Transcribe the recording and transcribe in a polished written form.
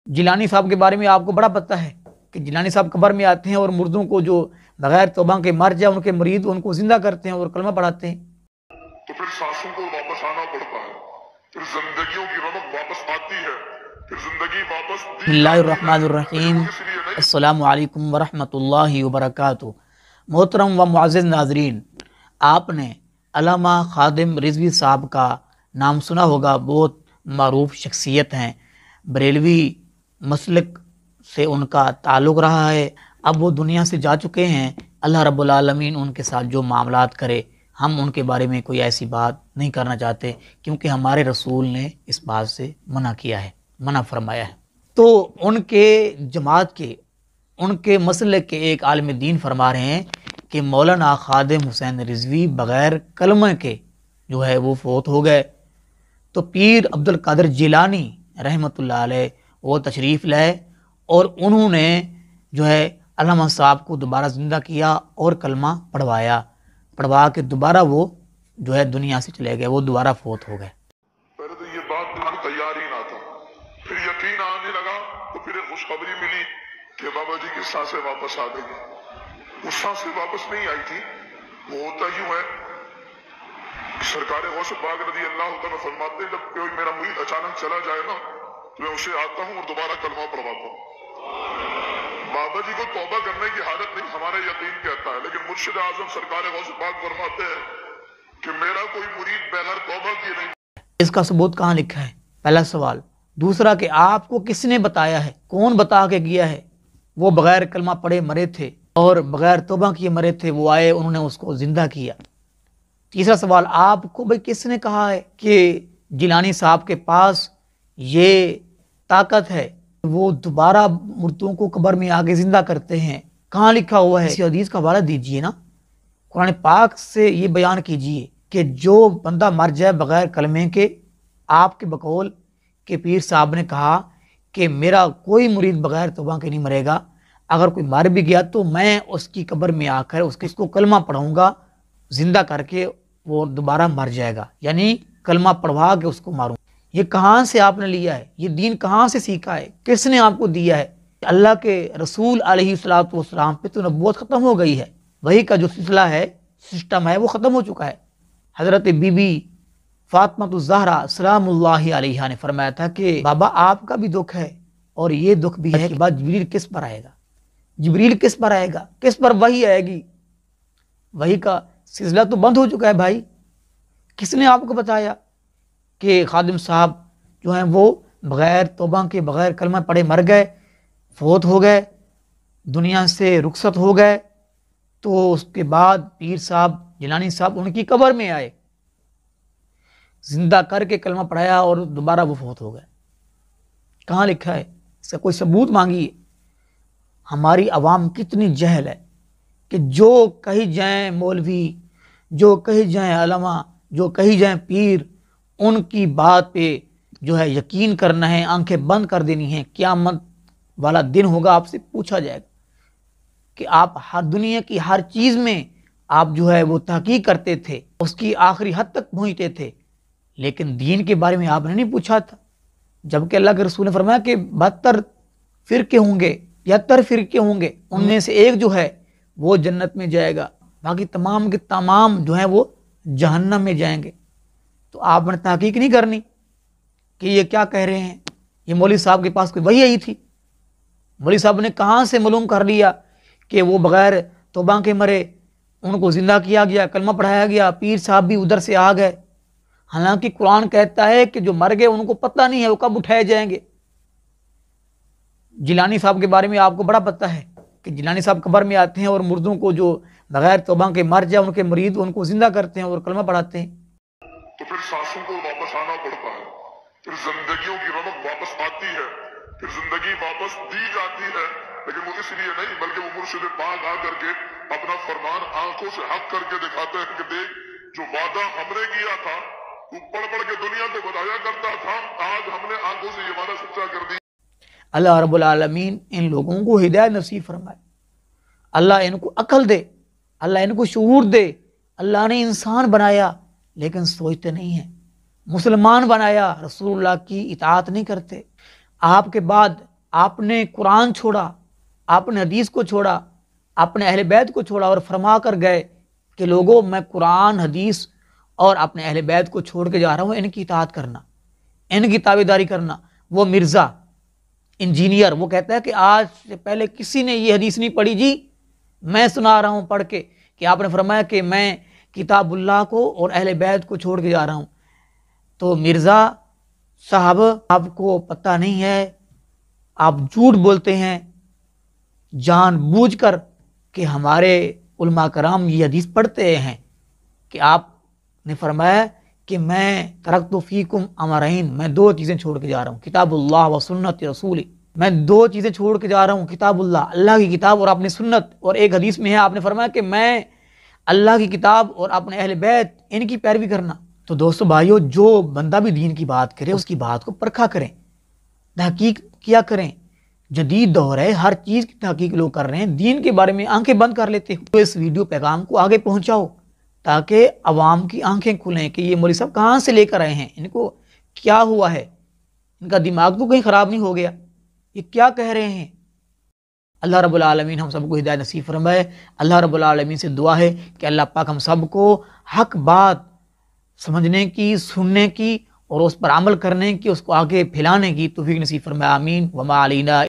जिलानी साहब के बारे में आपको बड़ा पता है कि जिलानी साहब कब्र में आते हैं और मुर्दों को जो बगैर तौबा के मर जाए उनके मुरीद उनको जिंदा करते हैं और कलमा पढ़ाते हैं। तो फिर सांसों को वापस आना पड़ता है, फिर जिंदगियों की रौनक वापस आती है, फिर जिंदगी वापस दी बिस्मिल्लाहिर्रहमानिर्रहीम, अस्सलामु अलैकुम वरहमतुल्लाहि वबरकातुहू। मोहतरम व मुअज़्ज़िज़ नाज़रीन, आपने अल्लामा खादिम रिज़वी साहब का नाम सुना होगा। बहुत मारूफ शख्सियत हैं, बरेलवी मसलक से उनका ताल्लुक़ रहा है। अब वो दुनिया से जा चुके हैं। अल्लाह रब्बुल आलमीन उनके साथ जो मामलात करे, हम उनके बारे में कोई ऐसी बात नहीं करना चाहते, क्योंकि हमारे रसूल ने इस बात से मना किया है, मना फरमाया है। तो उनके जमात के, उनके मसलक के एक आलिम दीन फरमा रहे हैं कि मौलाना खादिम हुसैन रिज़वी बग़ैर कलमे के जो है वो फोत हो गए। तो पीर अब्दुल कादिर जिलानी रहमतुल्लाह अलैह वो तशरीफ़ लाए और उन्होंने जो है अल्लामा साहब को दोबारा ज़िंदा किया और कलमा पढ़वा के दोबारा वो जो है दुनिया से चले गए, वो दोबारा फोत हो गए। पहले तो ये बात बिल्कुल तैयार ही ना था, फिर यकीन आने लगा, तो फिर एक खुशखबरी मिली कि बाबा जी की सांसें वापस आ गई। वो सांसें वापस नहीं आई थी, वो होता यूं है, सरकार गौस पाक रज़ी अल्लाह तआला फरमाते हैं, जब कोई मेरा मुरीद अचानक चला जाए ना, तो मैं उसे आता हूँ और दोबारा कलमा पढ़वाता हूँ। बाबा जी को तौबा करने की हालत नहीं, हमारा यकीन कहता है, लेकिन मुर्शिद आजम सरकार गौस पाक फरमाते हैं कि मेरा कोई मुरीद बगैर तौबा किए नहीं। इसका सबूत कहाँ लिखा है? पहला सवाल। दूसरा कि आपको किसने बताया है, कौन बता के गया है? वो बगैर कलमा पढ़े मरे थे और बगैर तौबा किए मरे थे, वो आए, उन्होंने उसको जिंदा किया। तीसरा सवाल, आपको भाई किसने कहा है कि जिलानी साहब के पास ये ताकत है, वो दोबारा मुर्दों को कब्र में आके जिंदा करते हैं? कहाँ लिखा हुआ है? इस हदीस का हवाला दीजिए ना, कुरान पाक से ये बयान कीजिए कि जो बंदा मर जाए बगैर कलमे के, आपके बकौल के पीर साहब ने कहा कि मेरा कोई मुरीद बगैर तौबा के नहीं मरेगा, अगर कोई मर भी गया तो मैं उसकी कब्र में आकर उसको कलमा पढ़ाऊंगा, जिंदा करके वो दोबारा मर जाएगा, यानी कलमा पढ़वा के उसको मारूं। ये कहाँ से आपने लिया है? ये दीन कहाँ से सीखा है? किसने आपको दिया है? अल्लाह के रसूल अलैहिस्सलातु वस्सलाम पे तो नबूवत ख़त्म हो गई है, वही का जो सिलसिला है, सिस्टम है, वो ख़त्म हो चुका है। हज़रत बीबी फातिमा ज़हरा सलामुल्लाहि अलैहा ने फरमाया था कि बाबा आपका भी दुख है और ये दुख भी है कि बाद जिब्रील किस पर आएगा? जिब्रील किस पर आएगा? किस पर वही आएगी? वही का सिलसिला तो बंद हो चुका है भाई। किसने आपको बताया कि खादिम साहब जो हैं वो बग़ैर तौबा के, बग़ैर कलमा पढ़े मर गए, फोत हो गए, दुनिया से रुखसत हो गए? तो उसके बाद पीर साहब जिलानी साहब उनकी कब्र में आए, जिंदा करके कलमा पढ़ाया और दोबारा वो फोत हो गए। कहाँ लिखा है? इसका कोई सबूत मांगिए। हमारी आवाम कितनी जहल है कि जो कही जाए मौलवी, जो कही जाए अल्लामा, जो कही जाए पीर, उनकी बात पे जो है यकीन करना है, आंखें बंद कर देनी है। क़यामत वाला दिन होगा, आपसे पूछा जाएगा कि आप हर दुनिया की हर चीज़ में आप जो है वो तहकीक करते थे, उसकी आखिरी हद तक पहुँचते थे, लेकिन दीन के बारे में आपने नहीं पूछा था। जबकि अल्लाह के रसूल ने फरमाया कि 72 फ़िरके होंगे, 73 फ़िरके होंगे, उनमें से एक जो है वो जन्नत में जाएगा, बाकी तमाम के तमाम जो है वो जहन्नम में जाएंगे। तो आपने तहकीक नहीं करनी कि ये क्या कह रहे हैं। ये मौलवी साहब के पास कोई वही आई थी? मौलवी साहब ने कहाँ से मालूम कर लिया कि वो बगैर तौबा के मरे, उनको जिंदा किया गया, कलमा पढ़ाया गया, पीर साहब भी उधर से आ गए? हालांकि कुरान कहता है कि जो मर गए उनको पता नहीं है वो कब उठाए जाएंगे। जिलानी साहब के बारे में आपको बड़ा पता है कि जिलानी साहब कब्र में आते हैं और मुर्दों को जो बगैर तौबा के मर जाए उनके मुरीद उनको जिंदा करते हैं और कलमा पढ़ाते हैं। तो फिर सांसों को वापस आना पड़ता है, फिर जिंदगियों की रौनक वापस आती है, फिर जिंदगी वापस दी जाती है, लेकिन वो इसलिए नहीं, बल्कि वो मुर्शिद पाक आ करके अपना फरमान आंखों से हक करके दिखाते हैं कि देख, जो वादा हमने किया था, तू पढ़ पढ़ के दुनिया को बताया करता था, आज हमने आंखों से ये वादा सच्चा कर दिया। अल्लाह रब्बुल आलमीन इन लोगों को हिदायत नसीब फरमाए, अल्लाह इनको अकल दे, अल्लाह इनको शऊर दे। अल्लाह ने इंसान बनाया लेकिन सोचते नहीं हैं, मुसलमान बनाया, रसूलुल्लाह की इताअत नहीं करते। आपके बाद آپ نے قرآن چھوڑا، آپ نے حدیث کو چھوڑا، آپ نے اہل بیت کو چھوڑا اور فرما کر گئے کہ لوگوں میں قرآن حدیث اور اپنے اہل بیت کو چھوڑ کے جا رہا ہوں ان کی اطاعت کرنا، ان کی تابعداری کرنا۔ وہ مرزا انجینئر وہ کہتا ہے کہ آج سے پہلے کسی نے یہ حدیث نہیں پڑھی جی، میں سنا رہا ہوں پڑھ کے کہ آپ نے فرمایا کہ میں کتاب اللہ کو اور اہل بیت کو چھوڑ کے جا رہا ہوں۔ تو مرزا صاحب آپ کو پتہ نہیں ہے، آپ جھوٹ بولتے ہیں جان بوجھ کر کہ ہمارے علماء کرام یہ حدیث پڑھتے ہیں کہ آپ نے فرمایا کہ میں ترکت فیکم امرین، میں دو چیزیں چھوڑ کے جا رہا ہوں، کتاب اللہ و سنت رسولی، میں دو چیزیں چھوڑ کے جا رہا ہوں، کتاب اللہ، اللہ کی کتاب اور اپنی سنت۔ اور ایک حدیث میں ہے آپ نے فرمایا کہ میں اللہ کی کتاب اور اپنے اہل بیت ان کی پیروی کرنا۔ تو دوستو بھائیو، جو بندہ بھی دین کی بات کرے اس کی بات کو پرکھا کریں، تحقیق کیا کریں۔ جدید دور ہے، ہر چیز کی تحقیق لوگ کر رہے ہیں، دین کے بارے میں آنکھیں بند کر لیتے ہیں۔ تو اس ویڈیو پیغام کو آگے پہنچاؤ تاکہ عوام کی آنکھیں کھلیں کہ یہ مولوی صاحب کہاں سے لے کر آئے ہیں، ان کو کیا ہوا ہے، ان کا دماغ تو کہیں خراب نہیں ہو گیا، یہ کیا کہہ رہے ہیں۔ اللہ رب العالمین ہم سب کو ہدایت نصیب فرمائے۔ اللہ رب العالمین سے دعا ہے کہ اللہ پاک ہم سب کو حق بات سمجھنے کی، سننے کی اور اس پر عمل کرنے کی، اس کو آگے پھیلانے کی توفیق نصیب فرمائے۔ آمین۔ وما علینا